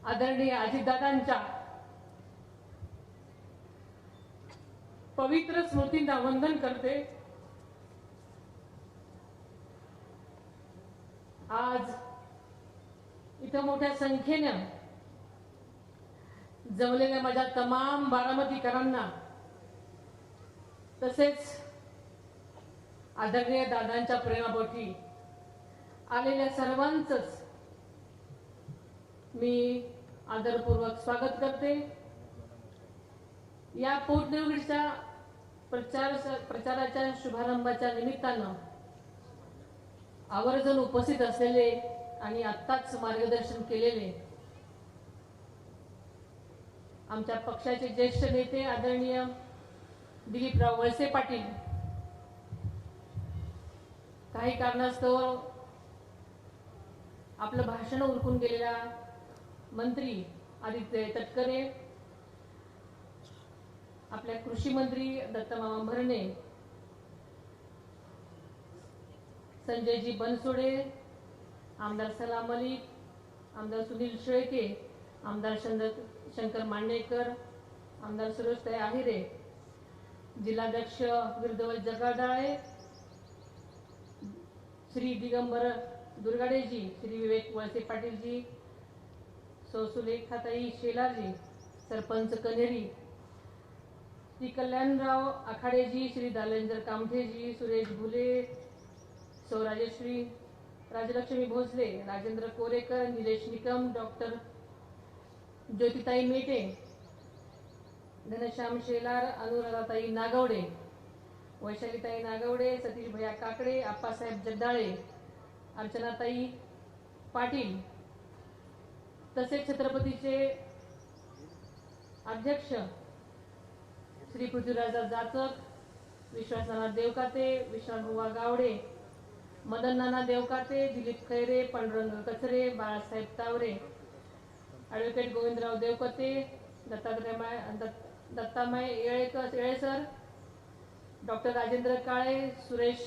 आदरणीय अजितदादांच्या पवित्र स्मृतींना वंदन करते। आज इथं मोठ्या संख्येने जमलेल्या माझ्या तमाम बारामतीकरांना तसेच आदरणीय दादांच्या प्रेमापोटी आलेल्या सर्वांचंच मी आदरपूर्वक स्वागत करते। या पोटनिवडणुकीच्या प्रचाराच्या शुभारंभाच्या निमित्तानं आवर्जून उपस्थित असलेले आणि आत्ताच मार्गदर्शन केलेले आमच्या पक्षाचे ज्येष्ठ नेते आदरणीय दिलीपराव वळसे पाटील, काही कारणास्तव आपलं भाषण उरकून गेलेला मंत्री आदित्य तटकरे, आपल्या कृषी मंत्री दत्तमामा भरणे, संजयजी बनसोडे, आमदार सलाम मलिक, आमदार सुनील शेळके, आमदार शंकर मांडेकर, आमदार सुरेशताई आहिरे, जिल्हाध्यक्ष विरदवल जगाडाळे, श्री दिगंबर दुर्गाडेजी, श्री विवेक वळसे पाटीलजी, सौ सुलेखाताई शेलारजी, सरपंच कनेरी, श्री कल्याणराव आखाडेजी, श्री दालेंजर कामठेजी, सुरेश भुले, सौ राजश्री राजलक्ष्मी भोसले, राजेंद्र कोरेकर, निलेश निकम, डॉक्टर ज्योतिताई मेटे, घनश्याम शेलार, अनुराधाताई नागवडे, वैशालीताई नागवडे, सतीश भैया काकडे, आप्पासाहेब जगदाळे, अर्चनाताई पाटील, तसेच छत्रपतीचे अध्यक्ष श्री पृथ्वीराज जाचक, विश्वासनाथ देवकाते, विश्वासबुवा गावडे, मदन नाना देवकाते, दिलीप खैरे, पांडुरंग कचरे, बाळासाहेब तावरे, ॲडव्होकेट गोविंदराव देवकते, दत्तामाय येळेसर, डॉक्टर राजेंद्र काळे, सुरेश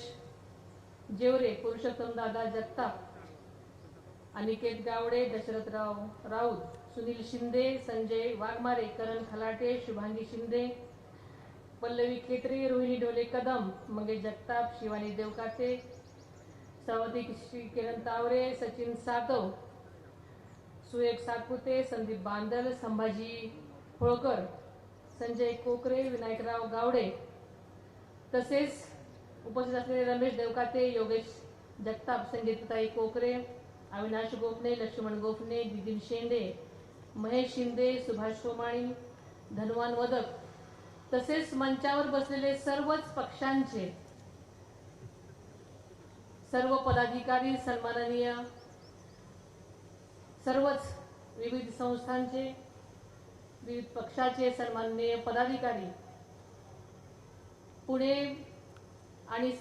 जेवरे, पुरुषोत्तम दादा जगताप, अनिकेत गावडे, दशरथराव राऊत, सुनील शिंदे, संजय वाघमारे, करण खलाटे, शुभांगी शिंदे, पल्लवी खेत्रे, रोहिणी डोले कदम, मंगेश जगताप, शिवानी देवकाते, सवादी श्री किरण तावरे, सचिन सातव, सुएब सातपुते, संदीप बांदल, संभाजी होळकर, संजय कोकरे, विनायकराव गावडे, तसेच उपस्थित असलेले रमेश देवकाते, योगेश जगताप, संगीताताई कोकरे, अविनाश गोपने, लक्ष्मण गोपने, दिदीन शेंडे, महेश शिंदे, सुभाष सोमाणी, धनवान वदक, तसेच मंचावर बसलेले सर्वच पक्षांचे सर्व पदाधिकारी, सन्माननीय सर्वच विविध संस्थांचे, विविध पक्षाचे सन्माननीय पदाधिकारी, पुणे आणि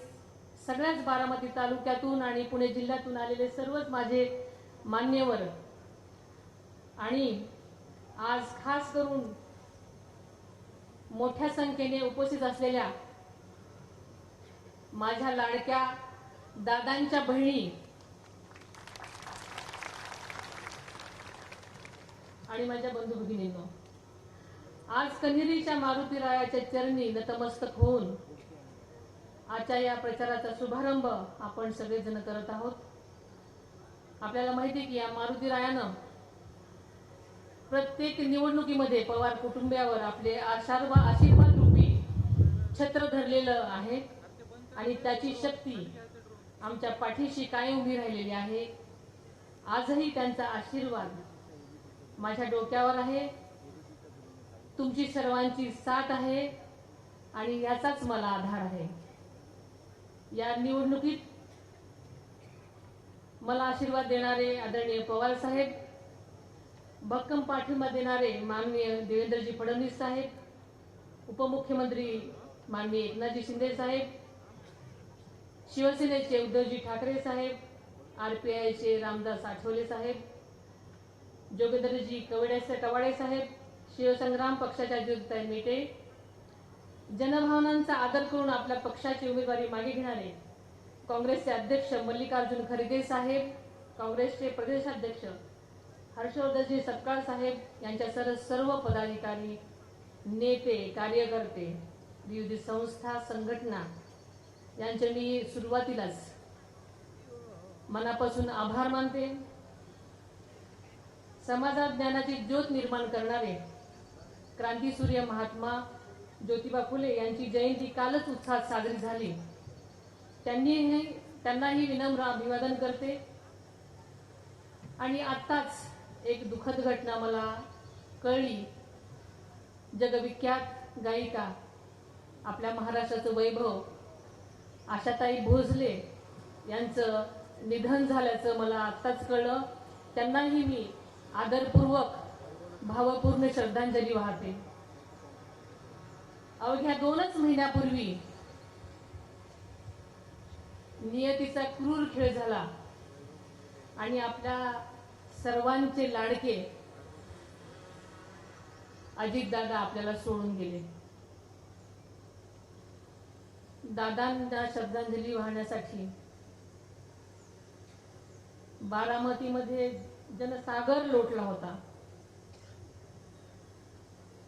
सगळ्याच बारामती तालुक्यातून आणि पुणे जिल्ह्यातून आलेले सर्वच माझे मान्यवर आणि आज खास करून मोठ्या संख्येने उपस्थित असलेल्या माझ्या लाडक्या दादांच्या बहिणी आणि माझ्या बंधू भगिनींनो, आज कन्हेरीच्या मारुतीरायाच्या चरणी नतमस्तक होऊन आजच्या या प्रचाराचा शुभारंभ आपण सगळेजण करत आहोत। आपल्याला माहिती आहे की या मारुतीरायानं प्रत्येक निवडणुकीमध्ये पवार कुटुंबियावर आपले आशीर्वाद रूपी छत्र धरलेलं आहे आणि त्याची शक्ती आमच्या पाठीशी कायम उभी राहिलेली आहे। आजही त्यांचा आशीर्वाद माझ्या डोक्यावर आहे, तुमची सर्वांची साथ आहे आणि याचाच मला आधार आहे। या निवडणुकीत मला आशीर्वाद देणारे आदरणीय पवार साहेब, भक्कम पाठिंबा देणारे माननीय देवेंद्रजी फडणवीस साहेब, उपमुख्यमंत्री माननीय एकनाथजी शिंदे साहेब, शिवसेनेचे उद्धवजी ठाकरे साहेब, आरपीआयचे रामदास आठवले साहेब, जोगेंद्रजी कवाडे साहेब, शिवसंग्राम पक्षाच्या ज्योतिताई मेटे, जनभावनांचा आदर करून आपल्या पक्षाची उमेदवारी मागे घेणारे काँग्रेसचे अध्यक्ष मल्लिकार्जुन खरगे साहेब, काँग्रेसचे प्रदेशाध्यक्ष हर्षवर्धनजी सपकाळ साहेब यांच्या सर्व पदाधिकारी, नेते, कार्यकर्ते, विविध संस्था, संघटना यांचे मी सुरुवातीलाच मनापासून आभार मानते. समाजात ज्ञानाची ज्योत निर्माण करणारे क्रांतीसूर्य महात्मा ज्योतिबा फुले यांची जयंती कालच उत्साहात साजरी झाली. त्यांनाही विनम्र अभिवादन करते. आणि आत्ताच एक दुःखद घटना मला कळली. जगविख्यात गायिका, आपल्या महाराष्ट्राचं वैभव आशाताई भोसले यांचं निधन झाल्याचं मला आत्ताच कळलं. त्यांनाही मी आदरपूर्वक भावपूर्ण श्रद्धांजली वाहते. अवघ्या 2च महिन्यापूर्वी नियतीचा क्रूर खेळ झाला आणि आपल्या सर्वांचे लाडके अजितदादा आपल्याला सोडून गेले. दादांना श्रद्धांजली वाहण्यासाठी बारामतीमध्ये जनसागर लोटला होता.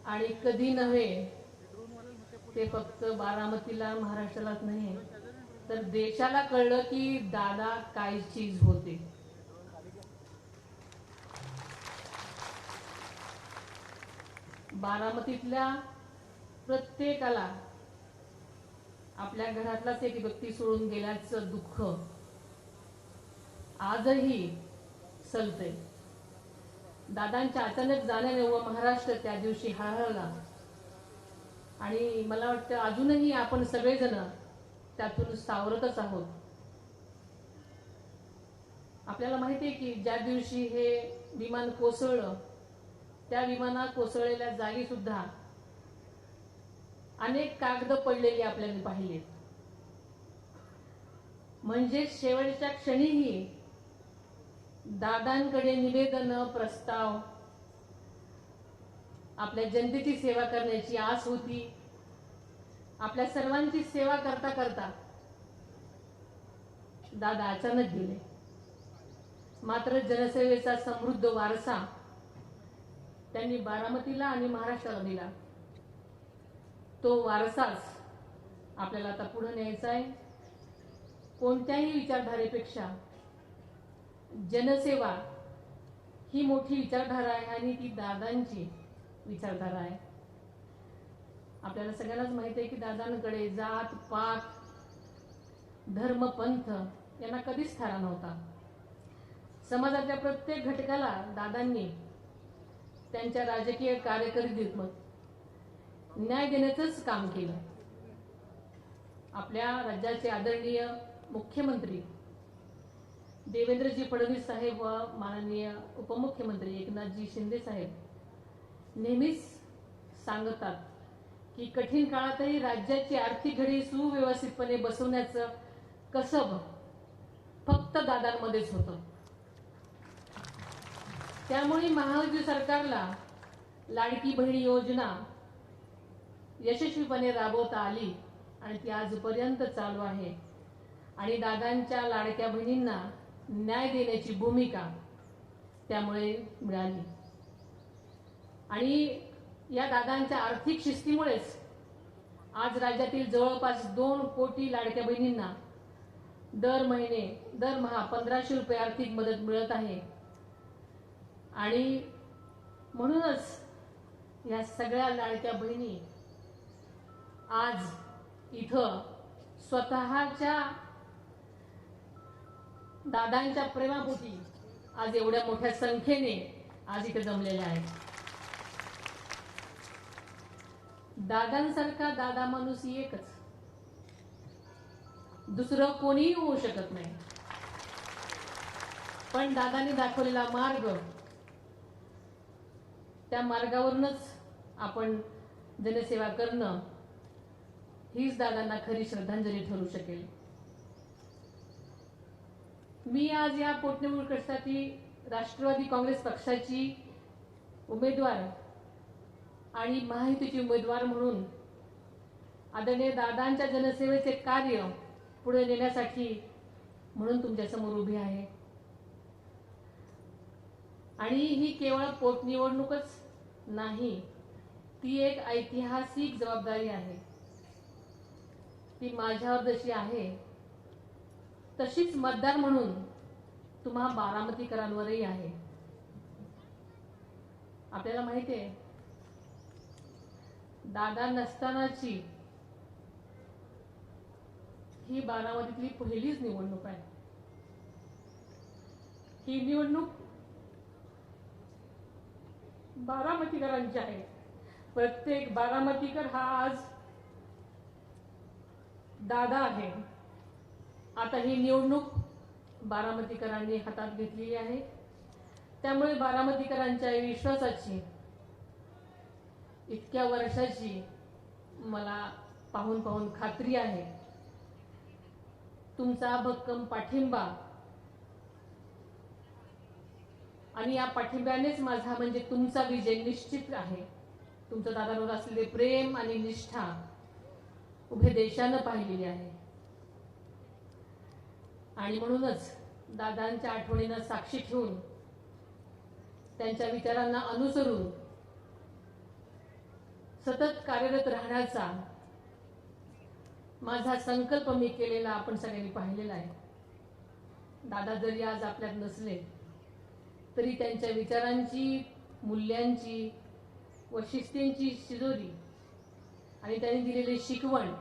आणि कधी नव्हे, ते फक्त बारामतीला, महाराष्ट्रालाच नाही तर देशाला कळलं की दादा काय चीज होते. बारामतीतल्या प्रत्येकाला आपल्या घरातलाच एक व्यक्ती सोडून गेल्याचं दुःख आजही सलते. दादांच्या अचानक जाण्याने व महाराष्ट्र त्या दिवशी हळहळला. आणि मला वाटतं अजूनही आपण सगळेजण त्यातून सावरतच आहोत. आपल्याला माहिती आहे की ज्या दिवशी हे विमान कोसळलं, त्या विमानात कोसळलेल्या जागी सुद्धा अनेक कागद पडलेली आपल्याला पाहिली. म्हणजे शेवटच्या क्षणीही दादांकडे निवेदन, प्रस्ताव, आपल्या जनतेची सेवा करण्याची आस होती. आपल्या सर्वांची सेवा करता करता दादा अचानक गेले. मात्र जनसेवेचा समृद्ध वारसा त्यांनी बारामतीला आणि महाराष्ट्राला दिला. तो वारसाच आपल्याला आता पुढे न्यायचा आहे. कोणत्याही विचारधारेपेक्षा जनसेवा ही मोठी विचारधारा आहे आणि ती दादांची विचारधारा आहे. आपल्याला सगळ्यांनाच माहिती आहे की दादांकडे जात पात, धर्म, पंथ यांना कधीच थारा नव्हता. समाजाच्या प्रत्येक घटकाला दादांनी त्यांच्या राजकीय कारकिर्दीत न्याय देण्याचंच काम केलं. आपल्या राज्याचे आदरणीय मुख्यमंत्री देवेंद्रजी फडणवीस साहेब व माननीय उपमुख्यमंत्री एकनाथजी शिंदे साहेब नेहमीच सांगतात की कठीण काळातही राज्याची आर्थिक घडी सुव्यवस्थितपणे बसवण्याचं कसब फक्त दादांमध्येच होतं. त्यामुळे महायुती सरकारला लाडकी बहीण योजना यशस्वीपणे राबवता आली आणि ती आजपर्यंत चालू आहे. आणि दादांच्या लाडक्या बहिणींना न्याय देण्याची भूमिका त्यामुळे मिळाली. आणि या दादांच्या आर्थिक शिस्तीमुळेच आज राज्यातील जवळपास 2 कोटी लाडक्या बहिणींना दरमहा 1500 रुपये आर्थिक मदत मिळत आहे. आणि म्हणूनच या सगळ्या लाडक्या बहिणी आज इथं स्वतःच्या दादांच्या प्रेमापोटी आज एवढ्या मोठ्या संख्येने आज इथे जमलेल्या आहेत. दादांसारखा दादा माणूस एकच, दुसरं कोणीही होऊ शकत नाही. पण दादांनी दाखवलेला मार्ग, त्या मार्गावरूनच आपण जनसेवा करणं हीच दादांना खरी श्रद्धांजली ठरू शकेल. मी आज या पोटनिवडणुकीसाठी राष्ट्रवादी काँग्रेस पक्षाची उमेदवार आणि महायुतीची उमेदवार म्हणून आदरणीय दादांच्या जनसेवेचे कार्य पुढे नेण्यासाठी म्हणून तुमच्या समोर उभी आहे. आणि ही केवळ पोटनिवडणूकच नाही, ती एक ऐतिहासिक जबाबदारी आहे. ती माझ्यावर जशी आहे तशीच मतदार म्हणून तुम्हा बारामतीकरांवरही आहे. आपल्याला माहिती आहे, दादा नसतानाची ही बारामतीतली पहिलीच निवडणूक आहे. ही निवडणूक बारामतीकरांची आहे. प्रत्येक बारामतीकर हा आज दादा आहे. आता ही निवडणूक बारामतीकरांनी हातात घेतलेली आहे. त्यामुळे बारामतीकरांच्या विश्वासाची, इतक्या वर्षाची मला पाहून पाहून खात्री आहे. तुमचा भक्कम पाठिंबा आणि या पाठिंब्यानेच माझा म्हणजे तुमचा विजय निश्चित आहे. तुमचं दादांवर असलेले प्रेम आणि निष्ठा उभे देशानं पाहिलेली आहे. आणि म्हणूनच दादांच्या आठवणींना साक्षी ठेवून, त्यांच्या विचारांना अनुसरून सतत कार्यरत राहण्याचा माझा संकल्प मी केलेला आपण सगळ्यांनी पाहिलेला आहे. दादा जरी आज आपल्यात नसले तरी त्यांच्या विचारांची, मूल्यांची व शिस्तींची शिजोरी आणि त्यांनी दिलेली शिकवण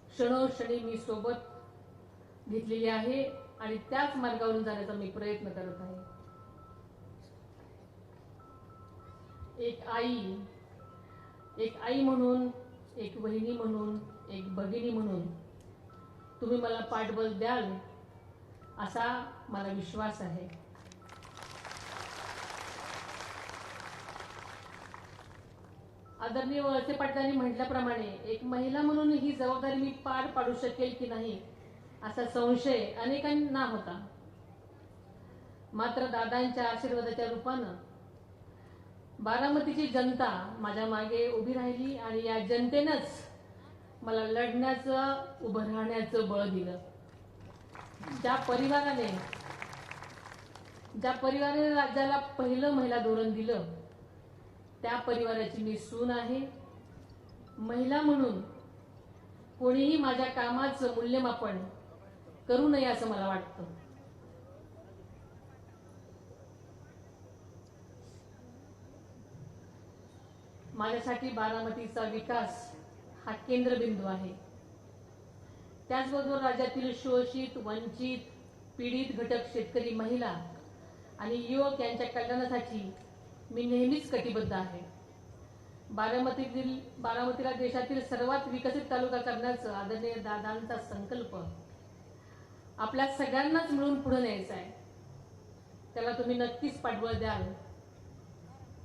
क्षणोक्षणी मी सोबत घेतलेली आहे आणि त्याच मार्गावरून जाण्याचा मी प्रयत्न करत आहे. एक आई म्हणून, एक बहिणी म्हणून, एक भगिनी म्हणून तुम्ही मला पाठबळ द्याल असा मला विश्वास आहे. आदरणीय वळसे पाटलांनी म्हटल्याप्रमाणे एक महिला म्हणून ही जबाबदारी मी पार पाडू शकेल की नाही असा संशय अनेकांना होता. मात्र दादांच्या आशीर्वादाच्या रूपानं बारामतीची जनता माझ्या मागे उभी राहिली आणि या जनतेनंच मला लढण्याचं, उभं राहण्याचं बळ दिलं. ज्या परिवाराने राज्याला पहिलं महिला धोरण दिलं, त्या परिवाराची मी सून आहे. महिला म्हणून कोणीही माझ्या कामाचं मूल्यमापन करू नये असं मला वाटतं. माझ्यासाठी बारामतीचा विकास हा केंद्रबिंदू आहे. त्याचबरोबर राज्यातील शोषित, वंचित, पीडित घटक, शेतकरी, महिला आणि युवक यांच्या कल्याणासाठी मी नेहमीच कटिबद्ध आहे. बारामतीला देशातील सर्वात विकसित तालुका करण्याचा आदरणीय दादांचा संकल्प आपल्या सगळ्यांनाच मिळून पुढे न्यायचा आहे. त्याला तुम्ही नक्कीच पाठबळ द्याल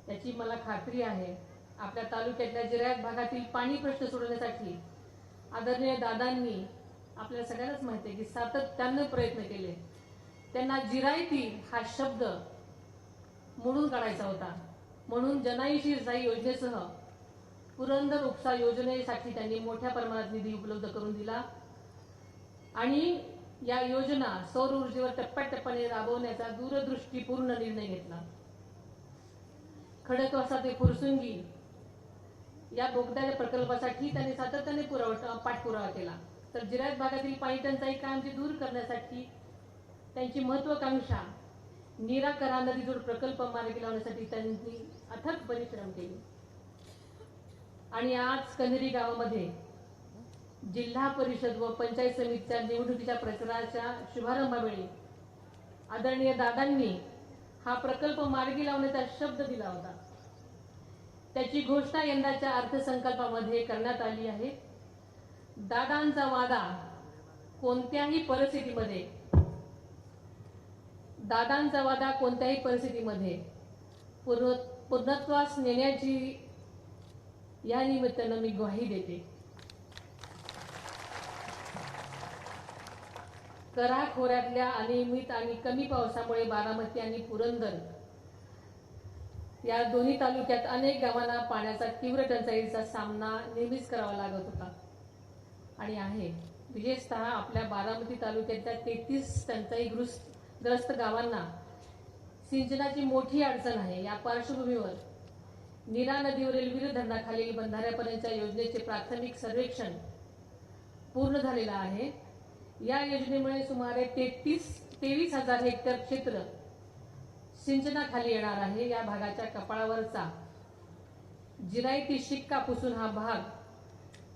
याची मला खात्री आहे. आपल्या तालुक्यातल्या जिरायत भागातील पाणी प्रश्न सोडवण्यासाठी आदरणीय दादांनी, आपल्याला सगळ्यांनाच माहिती आहे की सातत्यानं प्रयत्न केले. त्यांना जिरायती हा शब्द मोडून काढायचा होता. म्हणून जनाईशी जाई योजनेसह पुरंदर उपसा योजनेसाठी त्यांनी मोठ्या प्रमाणात निधी उपलब्ध करून दिला आणि या योजना सौर ऊर्जेवर टप्प्याटप्प्याने राबवण्याचा दूरदृष्टीपूर्ण निर्णय घेतला. खडकवासला ते फुरसुंगी या बोगद्याच्या प्रकल्पासाठी त्यांनी सातत्याने पाठपुरावा केला. तर जिरायत भागातील पाणी टंचाई कामची दूर करण्यासाठी त्यांची महत्वाकांक्षा नीरा नदीजोड प्रकल्प मार्गी लावण्यासाठी त्यांनी अथक परिश्रम केले. आणि आज कन्हेरी गावामध्ये जिल्हा परिषद व पंचायत समितीच्या निवडणुकीच्या प्रचाराच्या शुभारंभावेळी आदरणीय दादांनी हा प्रकल्प मार्गी लावण्याचा शब्द दिला होता. त्याची घोषणा यंदाच्या अर्थसंकल्पामध्ये करण्यात आली आहे. दादांचा वादा कोणत्याही परिस्थितीमध्ये पूर्णत्वास नेण्याची या निमित्तानं मी ग्वाही देते. कऱ्हा खोऱ्यातल्या अनियमित आणि कमी पावसामुळे बारामती आणि पुरंदर या दोन्ही तालुक्यात अनेक गावांना पाण्याचा तीव्र टंचाईचा सामना नेहमीच करावा लागत होता आणि आहे. विशेषतः आपल्या बारामती तालुक्याच्या 33 टंचाईग्रस्त गावांना सिंचनाची मोठी अडचण आहे. या पार्श्वभूमीवर नीरा नदीवरील वीर धरणाखालील बंधाऱ्यापर्यंतच्या योजनेचे प्राथमिक सर्वेक्षण पूर्ण झालेलं आहे. या योजनेमुळे सुमारे 23,000 हेक्टर क्षेत्र सिंचनाखाली येणार आहे. या भागाच्या कपाळावरचा जिरायती शिक्का पुसून हा भाग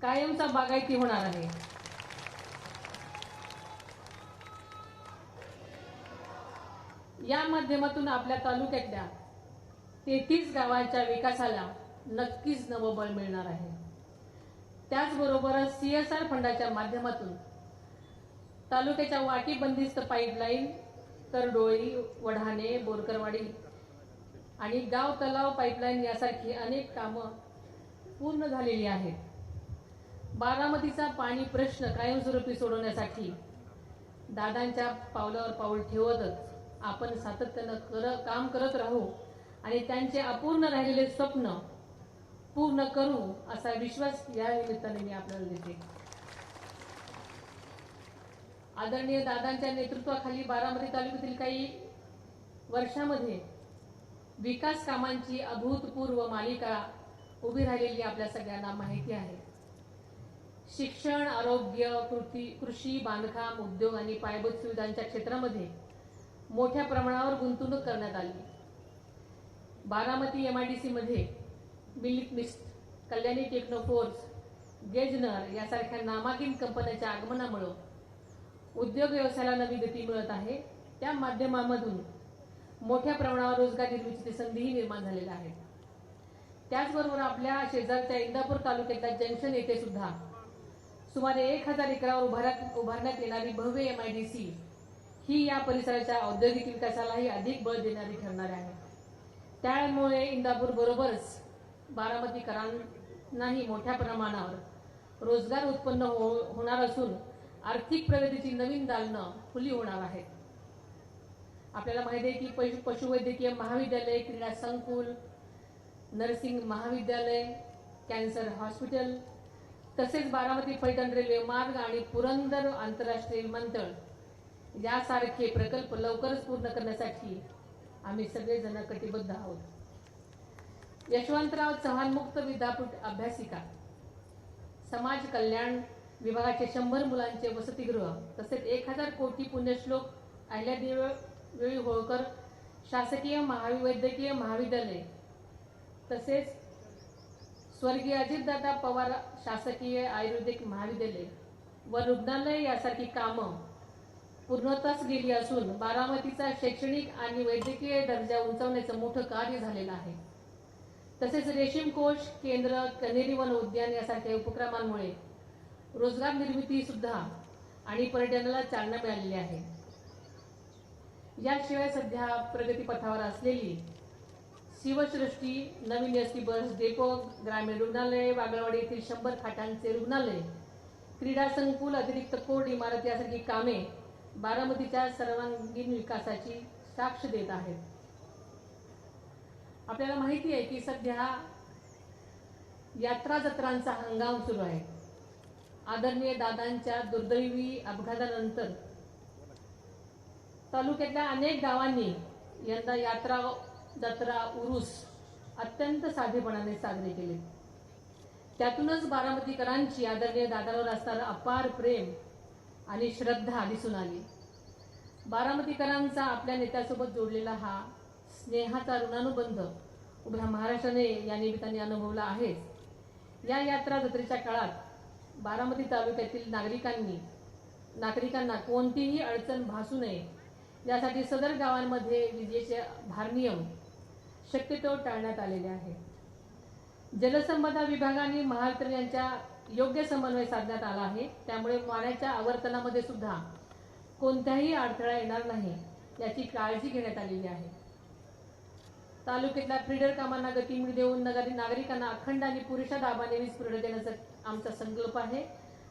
कायमचा बागायती होणार आहे. या माध्यमातून आपल्या तालुक्यातल्या 33 गावांच्या विकासाला नक्कीच नवबळ मिळणार आहे. त्याचबरोबर CSR फंडाच्या माध्यमातून तालुक्याच्या वाटी बंदिस्त पाईपलाईन, तरडोळी, वढाणे, बोरकरवाडी आणि गाव तलाव पाईपलाईन यासारखी अनेक कामं पूर्ण झालेली आहेत. बारामतीचा पाणी प्रश्न कायमस्वरूपी सोडवण्यासाठी दादांच्या पावलावर पाऊल ठेवतच आपण सातत्यानं काम करत राहू आणि त्यांचे अपूर्ण राहिलेले स्वप्न पूर्ण करू असा विश्वास या निमित्ताने मी आपल्याला देते. आदरणीय दादांच्या नेतृत्वाखाली बारामती तालुक्यातील काही वर्षामध्ये विकास कामांची अभूतपूर्व मालिका उभी राहिलेली आपल्या सगळ्यांना माहिती आहे. शिक्षण, आरोग्य, कृषी, बांधकाम, उद्योग आणि पायाभूत सुविधांच्या क्षेत्रामध्ये मोठ्या प्रमाणावर गुंतवणूक करण्यात आली. बारामती MIDC मध्ये मिल्क मिस्ट, कल्याणी टेक्नोफोर्स, गेजनर यासारख्या नामांकित कंपन्यांच्या आगमनामुळे उद्योग व्यवसायाला नवी गती मिळत आहे. त्या माध्यमामधून मोठ्या प्रमाणावर रोजगार निर्मितीची संधीही निर्माण झालेल्या आहेत. त्याचबरोबर आपल्या शेजारच्या इंदापूर तालुक्यातल्या जंक्शन येथे सुद्धा सुमारे 1000 एकरावर उभारण्यात येणारी भव्य MIDC ही या परिसराच्या औद्योगिक विकासालाही अधिक बळ देणारी ठरणार आहे. त्यामुळे इंदापूर बरोबरच बारामतीकरांनाही मोठ्या प्रमाणावर रोजगार उत्पन्न होणार असून आर्थिक प्रगतीची नवीन दालनं खुली होणार आहेत. आपल्याला माहिती आहे की पशुवैद्यकीय महाविद्यालय, क्रीडा संकुल, नर्सिंग महाविद्यालय, कॅन्सर हॉस्पिटल तसेच बारामती फलटण रेल्वे मार्ग आणि पुरंदर आंतरराष्ट्रीय विमानतळ यासारखे प्रकल्प लवकरच पूर्ण करण्यासाठी आम्ही सगळेजण कटिबद्ध आहोत. यशवंतराव चव्हाण मुक्त विद्यापीठ अभ्यासिका, समाज कल्याण विभागाचे 100 मुलांचे वसतिगृह तसेच 1000 कोटी पुण्यश्लोक अहिल्यादेवी होळकर शासकीय महावैद्यकीय महाविद्यालय तसेच स्वर्गीय अजितदादा पवार शासकीय आयुर्वेदिक महाविद्यालय व रुग्णालय यासारखी कामं पूर्णत्वास गेली असून बारामतीचा शैक्षणिक आणि वैद्यकीय दर्जा उंचावण्याचं मोठं कार्य झालेलं आहे. तसेच रेशीम कोष केंद्र, कन्हेरी वन उद्यान यासारख्या उपक्रमांमुळे रोजगार निर्मिती सुद्धा आणि पर्यटनाला चालना मिळालेली आहे. याशिवाय सध्या प्रगतीपथावर असलेली शिवसृष्टी, नवीन एसटी बस डेपो, ग्रामीण रुग्णालय, वागळवाडी येथील 100 खाटांचे रुग्णालय, क्रीडा संकुल, अतिरिक्त कोर्ट इमारत यासारखी कामे बारामतीच्या सर्वांगीण विकासाची साक्ष देत आहेत. आपल्याला माहिती आहे की सध्या यात्रा जत्रांचा हंगाम सुरू आहे. आदरणीय दादांच्या दुर्दैवी अपघातानंतर तालुक्यातल्या अनेक गावांनी यंदा यात्रा जत्रा उरूस अत्यंत साधेपणाने साजरे केले. त्यातूनच बारामतीकरांची आदरणीय दादांवर असणारं अपार प्रेम आणि श्रद्धा दिसून आली. बारामतीकरांचा आपल्या नेत्यासोबत जोडलेला हा स्नेहाचा ऋणानुबंध उभ्या महाराष्ट्राने या निमित्ताने अनुभवला आहेच. या यात्रा जत्रेच्या काळात बारामती तालुक्यातील नागरिकांना कोणतीही अडचण भासू नये यासाठी सदर गावांमध्ये विजेचे भारनियम शक्यतो टाळण्यात आलेले आहे. जलसंपदा विभागाने महावितरण यांच्या योग्य समन्वय साधण्यात आला आहे. त्यामुळे पाण्याच्या आवर्तनामध्ये सुद्धा कोणताही अडथळा येणार नाही याची काळजी घेण्यात आलेली आहे. तालुक्यातल्या फीडर कामांना गती देऊन नागरिकांना अखंड आणि पुरेशा दाबाने वीज पुरवठा देण्याचा आमचा संकल्प आहे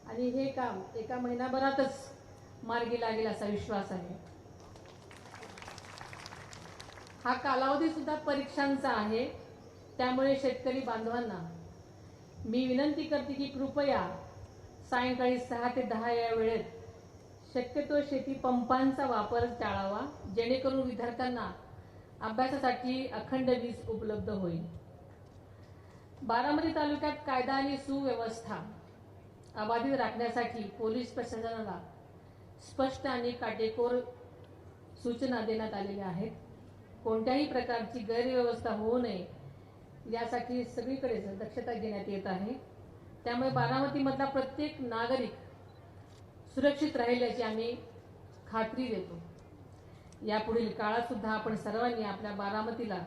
आणि हे काम एका महिनाभरातच मार्गी लागेल असा विश्वास आहे. हा कालावधी सुद्धा परीक्षांचा आहे. त्यामुळे शेतकरी बांधवांना मी विनंती करते की कृपया सायंकाळी 6 ते 10 या वेळेत शक्यतो शेती पंपांचा वापर टाळावा, जेणेकरून विद्यार्थ्यांना अभ्यासासाठी अखंड वीज उपलब्ध होईल. बारामती तालुक्यात कायदा आणि सुव्यवस्था अबाधित राखण्यासाठी पोलीस प्रशासनाला स्पष्ट आणि काटेकोर सूचना देण्यात आलेल्या आहेत. कोणत्याही प्रकारची गैरव्यवस्था होऊ नये यासाठी सगळीकडे दक्षता घेण्यात येत आहे. त्यामुळे बारामतीमधला प्रत्येक नागरिक सुरक्षित राहील याची आम्ही खात्री देतो. यापुढील काळात सुद्धा आपण सर्वांनी आपल्या बारामतीला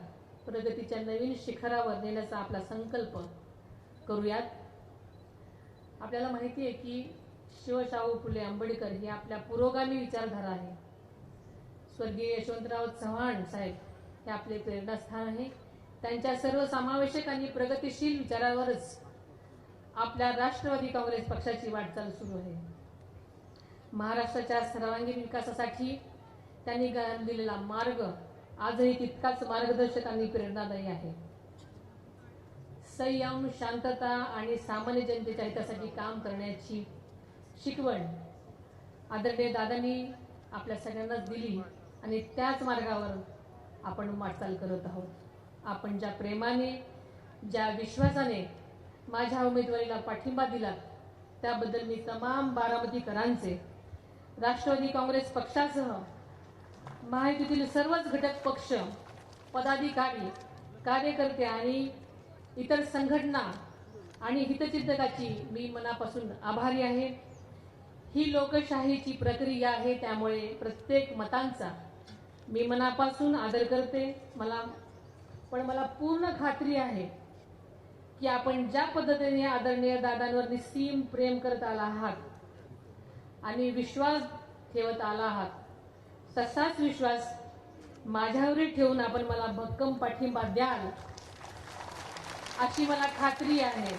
प्रगतीच्या नवीन शिखरावर नेण्याचा आपला संकल्प करूयात. आपल्याला माहिती आहे की शिवशाहू फुले आंबेडकर ही आपल्या पुरोगामी विचारधारा आहे. स्वर्गीय यशवंतराव चव्हाण साहेब हे आपले प्रेरणास्थान आहे. त्यांच्या सर्वसमावेशक आणि प्रगतिशील विचारावरच आपल्या राष्ट्रवादी काँग्रेस पक्षाची वाटचाल सुरू आहे. महाराष्ट्राच्या सर्वांगीण विकासासाठी त्यांनी दिलेला मार्ग आजही तितकाच मार्गदर्शक आणि प्रेरणादायी आहे. संयम, शांतता आणि सामान्य जनतेच्या हितासाठी काम करण्याची शिकवण आदरणीय दादांनी आपल्या सगळ्यांनाच दिली आणि त्याच मार्गावर आपण वाटचाल करत आहोत. आपण ज्या प्रेमाने, ज्या विश्वासाने माझ्या उमेदवारीला पाठिंबा दिला त्याबद्दल मी तमाम बारामतीकरांचे, राष्ट्रवादी काँग्रेस पक्षासह महायुतीतील सर्वच घटक पक्ष, पदाधिकारी, कार्यकर्ते आणि इतर संघटना आणि हितचिंतकाची मी मनापासून आभारी आहे. ही लोकशाहीची प्रक्रिया आहे, त्यामुळे प्रत्येक मतांचा मी मनापासून आदर करते. मला पूर्ण खात्री आहे की आपण ज्या पद्धतीने आदरणीय दादांवर निस्सीम प्रेम करत आला आहात आणि विश्वास ठेवत आला आहात, तसाच विश्वास माझ्यावरही ठेवून आपण मला भक्कम पाठिंबा द्याल अशी मला खात्री आहे.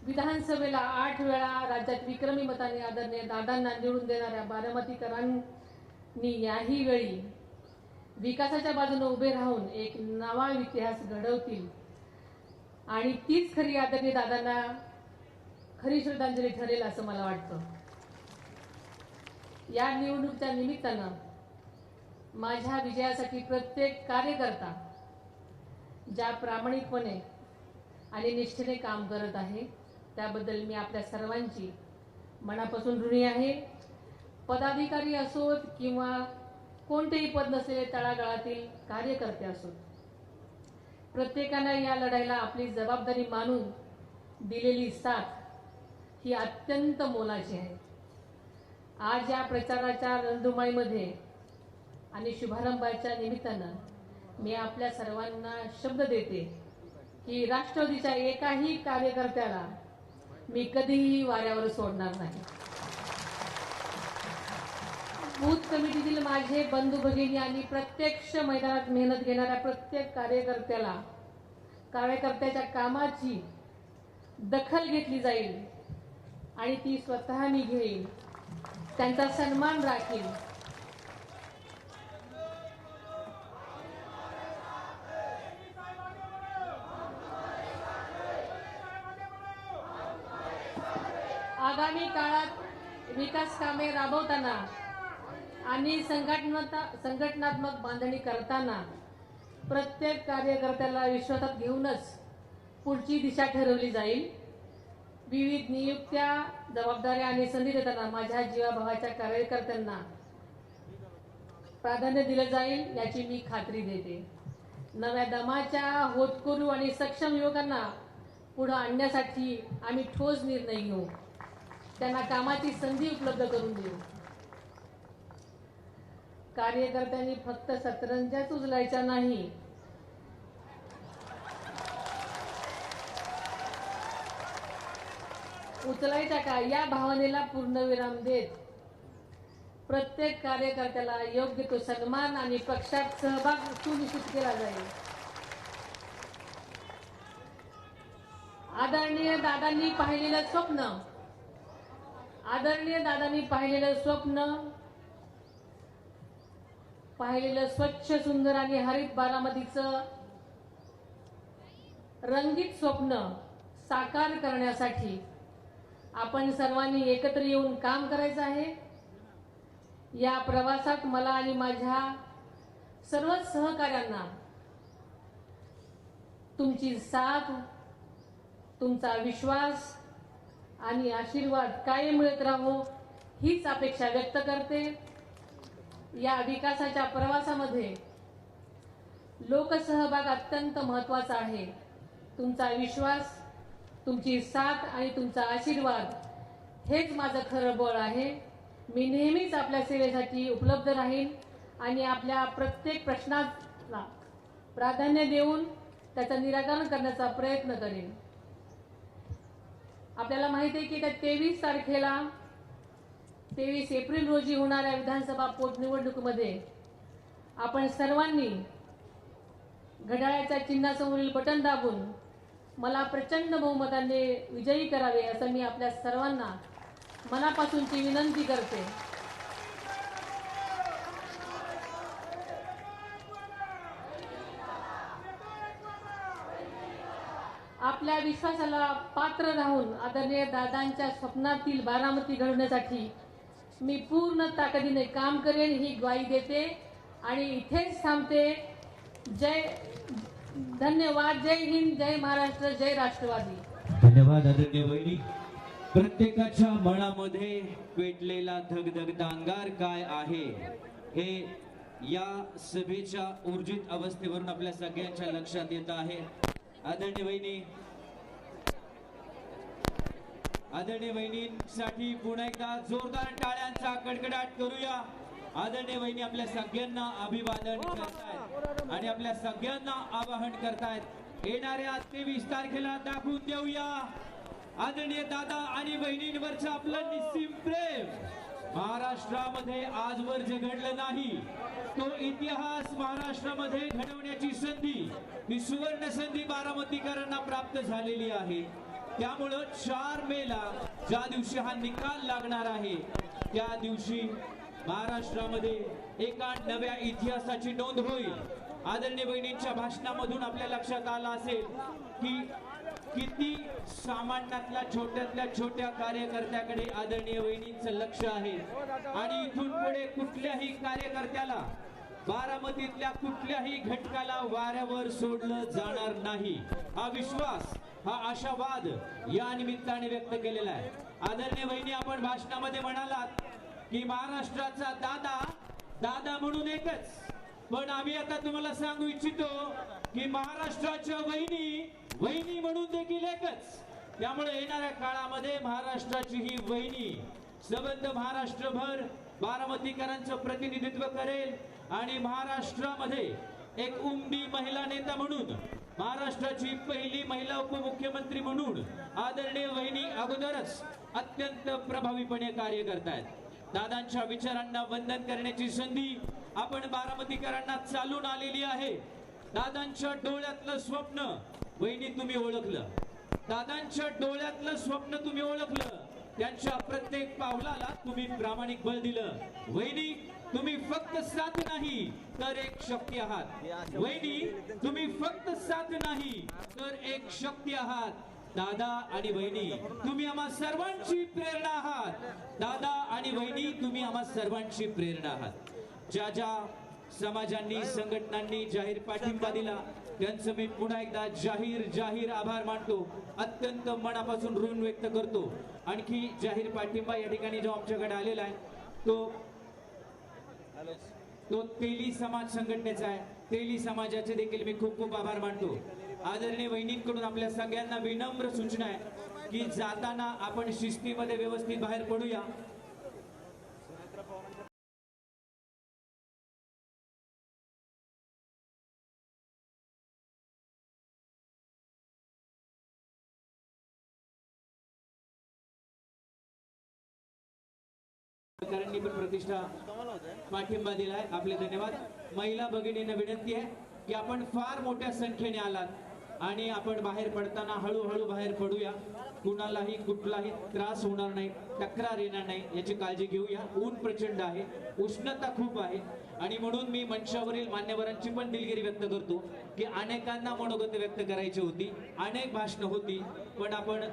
विधानसभेला 8 वेळा राज्यात विक्रमी मताने आदरणीय दादांना निवडून देणाऱ्या बारामतीकरांनी याही वेळी विकासाच्या बाजूने उभे राहून एक नवा इतिहास घडवतील आणि तीच खरी आदरणीय दादांना खरी श्रद्धांजली ठरेल असं मला वाटतं. या निवडणुकीच्या निमित्तानं माझ्या विजयासाठी प्रत्येक कार्यकर्ता ज्या प्रामाणिकपणे आणि निष्ठेने काम करत आहे त्याबद्दल मी आपल्या सर्वांची मनापासून ऋणी आहे. पदाधिकारी असोत किंवा कोणतेही पद नसलेले तळागाळातील कार्यकर्ते असोत, प्रत्येकानं या लढाईला आपली जबाबदारी मानून दिलेली साथ ही अत्यंत मोलाची आहे. आज या प्रचाराच्या रणधुमाळीमध्ये आणि शुभारंभाच्या निमित्तानं मी आपल्या सर्वांना शब्द देते की राष्ट्रवादीच्या एकाही कार्यकर्त्याला मी कधीही वाऱ्यावर सोडणार नाही. बूथ कमिटीतील माझे बंधू भगिनी आणि प्रत्यक्ष मैदानात मेहनत घेणाऱ्या प्रत्येक कार्यकर्त्याच्या कामाची दखल घेतली जाईल आणि ती स्वतः मी घेईन, त्यांचा सन्मान राखीन. आगामी काळात विकास कामे राबवताना आणि संघटनात्मक बांधणी करताना प्रत्येक कार्यकर्त्याला विश्वासात घेऊनच पुढची दिशा ठरवली जाईल. विविध नियुक्त्या, जबाबदाऱ्या आणि संधी देताना माझ्या जीवाभावाच्या कार्यकर्त्यांना प्राधान्य दिलं जाईल याची मी खात्री देते. नव्या दमाच्या, होतकरू आणि सक्षम युवकांना पुढे आणण्यासाठी आम्ही ठोस निर्णय घेऊ, त्यांना कामाची संधी उपलब्ध करून देऊ. कार्यकर्त्यांनी फक्त सतरंजाच उचलायच्या नाही, उचलायच्या का या भावनेला पूर्णविराम देत प्रत्येक कार्यकर्त्याला योग्य तो सन्मान आणि पक्षात सहभाग सुनिश्चित केला जाईल. आदरणीय दादांनी पाहिलेलं स्वप्न, पाहिलेलं स्वच्छ, सुंदर आणि हरित बारामतीचं रंगीत स्वप्न साकार करण्यासाठी आपण सर्वांनी एकत्र येऊन काम करायचं आहे. या प्रवासात मला आणि माझ्या सर्व सहकाऱ्यांना तुमची साथ, तुमचा विश्वास आणि आशीर्वाद कायम मिळत राहो हीच अपेक्षा व्यक्त करते। या विकासाच्या प्रवासामध्ये लोकसहभाग अत्यंत महत्त्वाचा आहे। तुमचा विश्वास, तुमची साथ आणि तुमचा आशीर्वाद हेच माझं खरं बळ आहे। मी नेहमीच आपल्या सेवेसाठी उपलब्ध राहीन आणि आपल्या प्रत्येक प्रश्नाला प्राधान्य देऊन त्याचं निराकरण करण्याचा प्रयत्न करेन। आपल्याला माहिती आहे की त्या 23 तारखेला 23 एप्रिल रोजी होणाऱ्या विधानसभा पोटनिवडणुकीमध्ये आपण सर्वांनी घड्याळाच्या चिन्हासमोरील बटन दाबून मला प्रचंड बहुमताने विजयी करावे असं मी आपल्या सर्वांना मनापासूनची विनंती करते। आपल्या विश्वासाला पात्र राहून आदरणीय दादांच्या स्वप्नातील बारामती घडवण्यासाठी मी पूर्ण ताकदीने काम करेन ही ग्वाही देते आणि इथेच थांबते। धन्यवाद। जय हिंद, जय महाराष्ट्र, जय राष्ट्रवादी। धन्यवाद आदरणीय वहिनी। प्रत्येकाच्या मनामध्ये पेटलेला धगधगता अंगार काय आहे हे या सभेच्या ऊर्जित अवस्थेवरून आपल्या सगळ्यांच्या लक्षात येत आहे। आदरणीय वहिनींसाठी पुन्हा एकदा जोरदार टाळ्यांचा कडकडाट करूया। आदरणीय वहिनी आपल्या सगळ्यांना अभिवादन करतायत आणि आपल्या सगळ्यांना आवाहन करतायत येणाऱ्या 23 तारखेला दाखवून देऊया आदरणीय दादा आणि वहिनींवरचं आपलं निस्सीम प्रेम। महाराष्ट्रामध्ये आजवर जे घडलं नाही तो इतिहास महाराष्ट्रामध्ये घडवण्याची संधी, ही सुवर्ण संधी बारामतीकरांना प्राप्त झालेली आहे। त्यामुळं 4 मेला ज्या दिवशी हा निकाल लागणार आहे त्या दिवशी महाराष्ट्रामध्ये एका नव्या इतिहासाची नोंद होईल। आदरणीय वहिनींच्या भाषणामधून आपल्या लक्षात आलं असेल की किती सामान्यातल्या छोट्यातल्या छोट्या कार्यकर्त्याकडे आदरणीय वहिनींचं लक्ष आहे आणि इथून पुढे कुठल्याही कार्यकर्त्याला, बारामतीतल्या कुठल्याही घटकाला वाऱ्यावर सोडलं जाणार नाही। हा विश्वास, हा आशावाद या निमित्ताने व्यक्त केलेला आहे। आदरणीय वहिनी, आपण भाषणामध्ये म्हणालात की महाराष्ट्राचा दादा दादा म्हणून एकच, पण आम्ही आता तुम्हाला सांगू इच्छितो की महाराष्ट्राच्या वहिनी वहिनी म्हणून देखील एकच। त्यामुळे येणाऱ्या काळामध्ये महाराष्ट्राची ही वहिनी सबंध महाराष्ट्रभर बारामतीकरांचं प्रतिनिधित्व करेल आणि महाराष्ट्रामध्ये एक उमदी महिला नेता म्हणून, महाराष्ट्राची पहिली महिला उपमुख्यमंत्री म्हणून आदरणीय वहिनी अगोदरच अत्यंत प्रभावीपणे कार्य करतायत। दादांच्या विचारांना वंदन करण्याची संधी आपण बारामतीकरांना चालून आलेली आहे। दादांच्या डोळ्यातलं स्वप्न वहिनी तुम्ही ओळखलं, दादांच्या डोळ्यातलं स्वप्न तुम्ही ओळखलं, त्यांच्या प्रत्येक पावलाला तुम्ही प्रामाणिक बळ दिलं। वहिनी, तुम्ही फक्त साथ नाही तर एक शक्ती आहात। वहिनी, तुम्ही फक्त साथ नाही तर एक शक्ती आहात। दादा आणि वहिनी, तुम्ही आम्हा सर्वांची प्रेरणा आहात। दादा आणि वहिनी, तुम्ही आम्हा सर्वांची प्रेरणा आहात। ज्या ज्या समाजांनी, संघटनांनी जाहीर पाठिंबा दिला त्यांचं मी पुन्हा एकदा जाहीर आभार मानतो, अत्यंत मनापासून ऋण व्यक्त करतो। आणखी जाहीर पाठिंबा या ठिकाणी जो आमच्याकडे आलेला आहे तो तेली समाज संघटनेचा आहे। तेली समाजाचे देखील मी खूप खूप आभार मानतो। आदरणीय वहिनींकडून आपल्या सगळ्यांना विनम्र सूचना आहे की जाताना आपण शिस्तीमध्ये व्यवस्थित बाहेर पडूया। सरकारांनी पण प्रतिष्ठा पाठिंबा दिलाय, आपले धन्यवाद। महिला भगिनींना विनंती आहे की आपण फार मोठ्या संख्येने आलात आणि आपण बाहेर पडताना हळूहळू बाहेर पडूया। कुणालाही कुठलाही त्रास होणार नाही, तक्रार येणार नाही याची काळजी घेऊया। ऊन प्रचंड आहे, उष्णता खूप आहे आणि म्हणून मी मंचावरील मान्यवरांची पण दिलगिरी व्यक्त करतो की अनेकांना मनोगत व्यक्त करायची होती, अनेक भाषणं होती, पण आपण